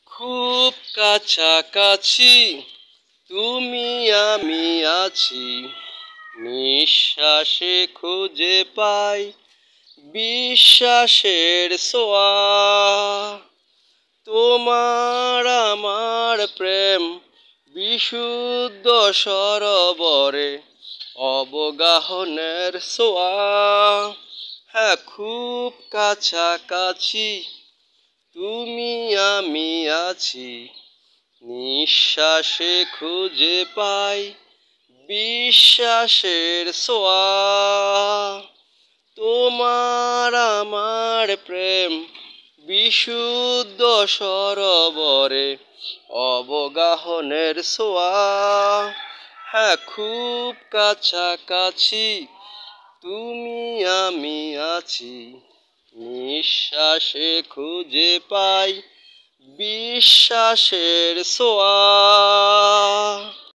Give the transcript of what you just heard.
খুব কাছাকাছি তুমি আমি আছি, নিঃশ্বাসে খুঁজে পাই বিশ্বাসের ছোঁয়া। তোমার আমার প্রেম বিশুদ্ধ সরোবরে অবগাহনের ছোঁয়া। হ্যাঁ, খুব কাছাকাছি তুমি আমি আছি, নিঃশ্বাসে খুঁজে পাই বিশ্বাসের ছোঁয়া। তোমার আমার প্রেম বিশুদ্ধ সরোবরে অবগাহনের ছোঁয়া। হ্যাঁ, খুব কাছাকাছি তুমি আমি আছি, নিঃশ্বাসে খুঁজে পাই বিশ্বাসের ছোঁয়া।